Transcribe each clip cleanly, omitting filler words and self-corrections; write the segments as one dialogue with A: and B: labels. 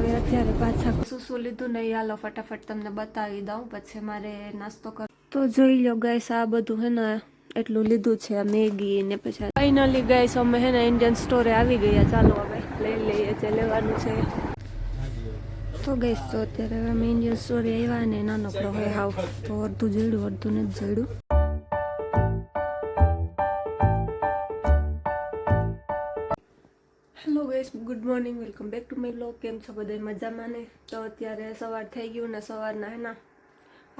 A: હવે અત્યારે પાછા શું લીધું નહીં, હાલો ફટાફટ તમને બતાવી દઉં, પછી મારે નાસ્તો કરો. તો જોઈ લો ગાઈસ, આ બધું હે ને એટલું લીધું છે, આ મેગી ને પછી ફાઇનલી ગાઈસ અમે હે ને ઇન્ડિયન સ્ટોરે આવી ગયા. ચાલો હવે લઈ લઈએ જે લેવાનું છે. તો ગાઈસ તો અત્યારે અમે ઇન્ડિયન સ્ટોરે આવ્યા ને નાનકડો હોય હાવ, તો અડધું જડ્યું અડધું નથી જડ્યું. Hello guys, good morning, welcome back to my blog. કેમ છો બધા મજામાં ને? તો અત્યારે સવાર થઈ ગયું ને સવારના હે ને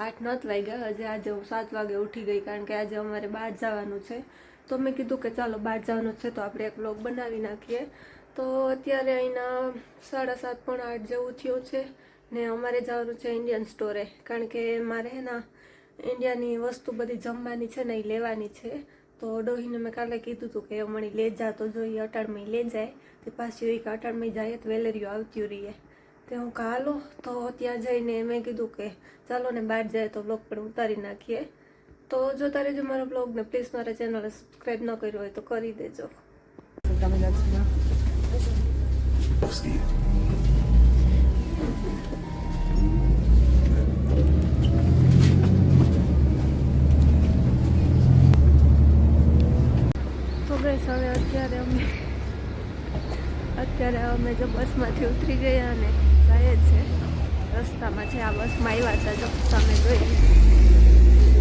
A: 8 નથી વાગ્યા હજી. આજે હું 7 વાગે ઉઠી ગઈ કારણ કે આજે અમારે બહાર જવાનું છે. તો મેં કીધું કે ચાલો બહાર જવાનું છે તો આપણે એક બ્લોગ બનાવી નાખીએ. તો અત્યારે અહીંના 7:30 પોણા 8 જેવું થયું છે ને અમારે જવાનું છે ઇન્ડિયન સ્ટોરે, કારણ કે મારે હે ને ઇન્ડિયાની વસ્તુ બધી જમવાની છે ને એ લેવાની છે. તો ડોહીને મેં કાલે કીધું હતું કે મણી લે જા, તો જોઈએ અટાણમાં લઈ જાય તે પાછી એક અટાણમાં જાય તો વેલેરીઓ આવતી રહીએ. તે હું હાલો તો ત્યાં જઈને મેં કીધું કે ચાલો ને બહાર જાય તો બ્લોગ પણ ઉતારી નાખીએ. તો જોતા રહેજો મારો બ્લોગને, પ્લીઝ મારા ચેનલને સબસ્ક્રાઈબ ન કર્યો હોય તો કરી દેજો. તો ગાઈસ હવે અત્યારે અમે જો બસમાંથી ઉતરી ગયા ને જાય છે રસ્તામાં છે. આ બસમાં આવ્યા હતા, જો સામે જોઈ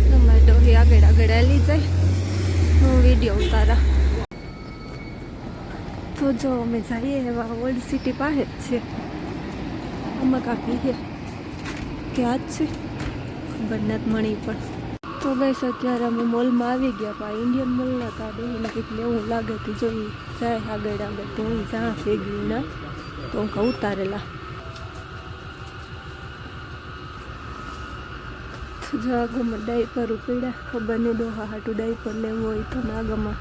A: તમારે ડોહી આગળ હાલી જાય, હું વિડીયો ઉતારા. તો જો અમે જઈએ એવા ઓલ્ડ સિટી પાસે જ છે. આમાં કાકી છે કે આ જ છે ખબર નથી મળી પણ. તો ગાઈસ અત્યારે અમે મોલમાં આવી ગયા, પણ ઇન્ડિયન મોલના કાઢે એને કંઈક લેવું લાગે તો જોઈ જાય આગળ તો હું જ્યાં ભેગી ના તો હું કહું ઉતારેલા. જો આગળમાં ડાયપર પીડા, ખબર નહીં ડોહા હાટું ડાયપર લેવું હોય તો આગળમાં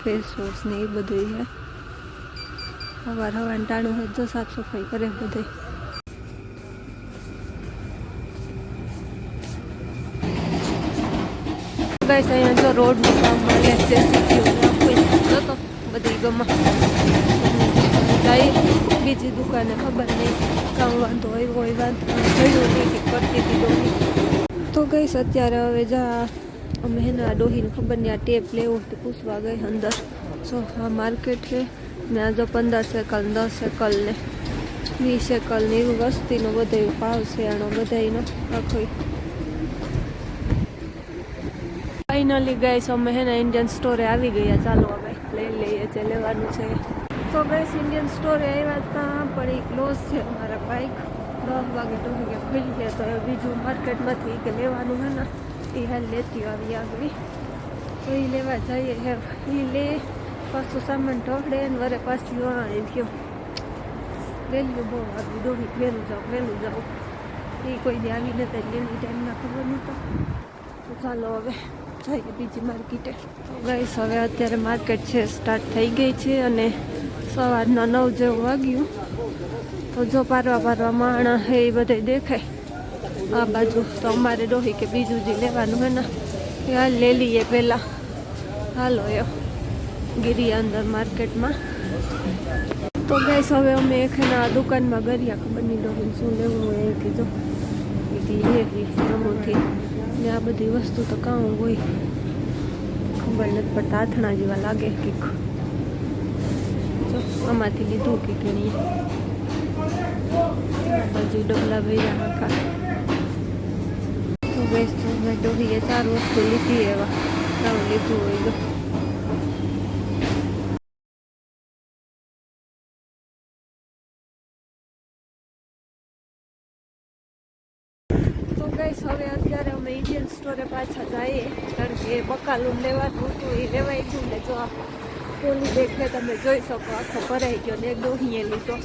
A: ફેસ વોશ ને એ બધું છે. હવારનું ટાણું હોય જો સાફ સફાઈ કરે બધે. ગાઈસ અહીંયા જો રોડનું કામ મળે છે, તો બધી ગમાં જાય બીજી દુકાને ખબર નહીં કામ વાંધો હોય વાંધો જોયું નહીં કે કરતી હતી ડોહી. તો ગાઈસ અત્યારે હવે જા અમે હે ને આ ડોહીને ખબર નહીં આ ટેપ લેવું તો પૂછવા ગઈ અંદર. જો આ માર્કેટ છે ને આ જો 15 સેકલ 10 સેકલ ને 20 સેકલ ને એવું વસ્તીનો બધો ભાવ છે આનો બધાનો આખો. ફાઇનલી ગાઈસ અમે હે ને ઇન્ડિયન સ્ટોરે આવી ગયા. ચાલો હવે લઈ લઈએ જે લેવાનું છે. તો ગાઈસ ઇન્ડિયન સ્ટોરે આવ્યા હતા પણ એ ક્લોઝ છે. અમારા બાઇક 10 વાગે તો કે ખુલી ગયા, તો બીજું માર્કેટમાંથી કે લેવાનું હે ને એ હાલ લેતી આવી આગળ. તો એ લેવા જઈએ હે, એ લે પાછું સામાન ઢોળે ને વરે પાછી વળાણી ગયો. વહેલું બહુ આવી ડોહી વહેલું જાઉં એ કોઈ દી આવી નથી એટલે એની ટાઈમના ખબર નહોતા. તો ચાલો હવે જઈએ બીજી માર્કેટે. ગાઈસ હવે અત્યારે માર્કેટ છે સ્ટાર્ટ થઈ ગઈ છે અને સવારના 9 જેવું વાગ્યું. તો જો પારવા માણા હે એ બધે દેખાય આ બાજુ. તો અમારે ડોહી કે બીજું જે લેવાનું હે ને એ હાલ લઈ લઈએ પહેલાં. હાલો એ ગીરી અંદર માર્કેટમાં. તો ગાઈસ હવે અમે એના દુકાનમાં ગરિયા ખબર નહીં ડોહીને શું લેવું હોય એ કીધું લેવી રમૂથી ને આ બધી વસ્તુ તો કાં હોય ખબર નથી પડતા, હાથણા જેવા લાગે કંઈક. જો આમાંથી લીધું કે નહીં બાજુ ડબલા ભર્યા આખા. તો ગાઈસ તો મેં ડોહીએ 4 વસ્તુ લીધી એવા કાં લીધું હોય તો. ગાઈસ હવે અત્યારે અમે ઇન્ડિયન સ્ટોરે પાછા જઈએ કારણ કે બકાલું લેવાનું હતું એ લેવાઈ ગયું ને જો પોલી બેગને તમે જોઈ શકો આખો ભરાઈ ગયો ને એક ડોહીએ લીધો.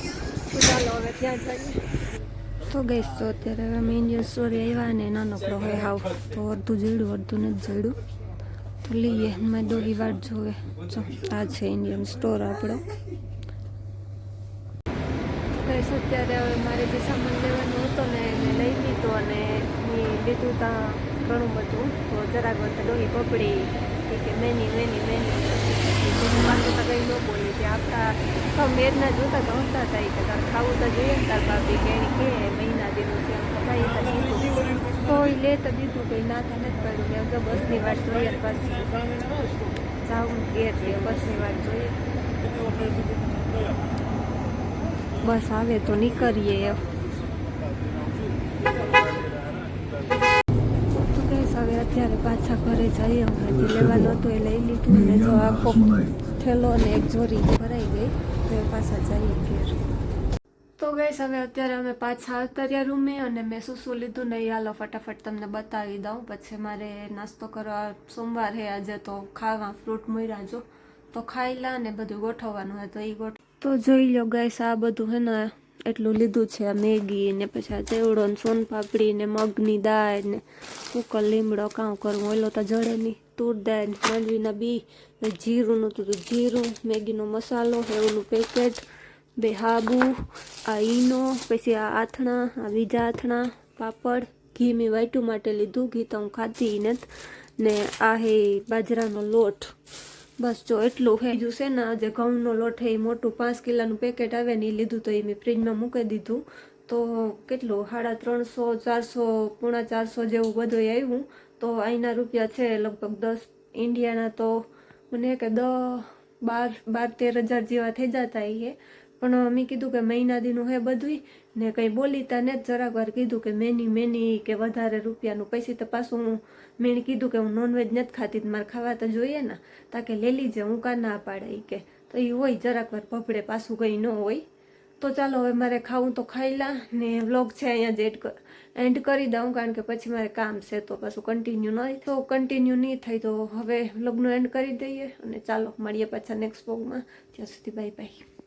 A: તો ચાલો હવે ત્યાં જઈએ. તો ગાઈસ તો અત્યારે અમે ઇન્ડિયન સ્ટોરે આવ્યા ને નાનકડો હોય હાવ, તો અડધું જડ્યું અડધું નથી જડ્યું. તો લઈએ મેં ડોહી વાટ જોવે. જો આ છે ઇન્ડિયન સ્ટોર આપણો. ગાઈસ અત્યારે હવે મારે જે સામાન લેવાનું હતો ને એને લઈ લીધો અને લીધું ત્યાં ઘણું બધું. તો જરાક વખત ડોહી પપડી કે મેની મેની મેની તેની પાસે તો કંઈ ન બોલી કે આપણા મેરના જોતા તો હસતા હતા કે તારે ખાવું તો જોઈએ ને તાર ભાભી કે મહિના દીધું છે એમ ભાઈ તો દીધું તો એ લે તો દીધું કંઈ ના તો નથી પડ્યું મેં તો બસની વાત જોઈએ પછી જાઉં ઘેર કે બસની વાત જોઈએ બસ આવે તો નીકળીએ એમ હવે અત્યારે પાછા ઘરે જઈએ હમણાં જે લેવાનું હતું એ લઈ લીધું અને જો આખો થેલો અને એક જોરી ભરાઈ ગઈ તો એ પાછા જઈએ ઘેર તો ગઈશ હવે અત્યારે અમે પાછા આવતા રહ્યા રૂમે અને મેં શું લીધું નહીં હાલો ફટાફટ તમને બતાવી દઉં પછી મારે નાસ્તો કરવા સોમવાર છે આજે તો ખાવા ફ્રૂટ મળ્યા જો તો ખાઈ લા ને બધું ગોઠવવાનું હોય તો એ તો જોઈ લો ગઈશ આ બધું હે ને એટલું લીધું છે આ મેગી ને પછી આ ચેવડો ને સોનપાપડી ને મગની દાળ ને કુકર લીમડો કામ કરવું ઓલો તો જડે નહીં તુર દાળ માંડવીના બી ને જીરુંનું તો જીરું મેગીનો મસાલો હેવનું પેકેટ બે હાબુ આ ઈનો પછી આ આથણા આ બીજા આથણા પાપડ ઘી મેં વાટ્યું માટે લીધું ઘી તો હું ખાધી નથી ને આ હે બાજરાનો લોટ બસ જો એટલું હે બીજું છે ને જે ઘઉંનો લોટ હે એ મોટું 5 કિલોનું પેકેટ આવે ને એ લીધું તો એ મેં ફ્રીજમાં મૂકી દીધું તો કેટલું 350 400 પોણા 400 જેવું બધું આવ્યું તો અહીંના રૂપિયા છે લગભગ 10 ઇન્ડિયાના તો મને કે 12-13 હજાર જેવા થઈ જતા એ પણ મેં કીધું કે મહિના દીનું હે બધું ને કંઈ બોલીતા ને જરાક વાર કીધું કે મેની કે વધારે રૂપિયાનું પૈસી તો પાછું મેં કીધું કે હું નોનવેજ નથી ખાતી મારે ખાવા તો જોઈએ ને તાકે લઈ લીજે હું કા ના પાડે કે તો એ હોય જરાક વાર ભપડે પાછું કંઈ ન હોય તો ચાલો હવે મારે ખાવું તો ખાઈ લા ને વ્લોગ છે અહીંયા જ એન્ડ કરી દઉં કારણ કે પછી મારે કામ છે તો પાછું કન્ટિન્યુ નહીં થાય તો હવે વ્લોગનું એન્ડ કરી દઈએ અને ચાલો મળીએ પાછા નેક્સ્ટ વ્લોગમાં ત્યાં સુધી બાય બાય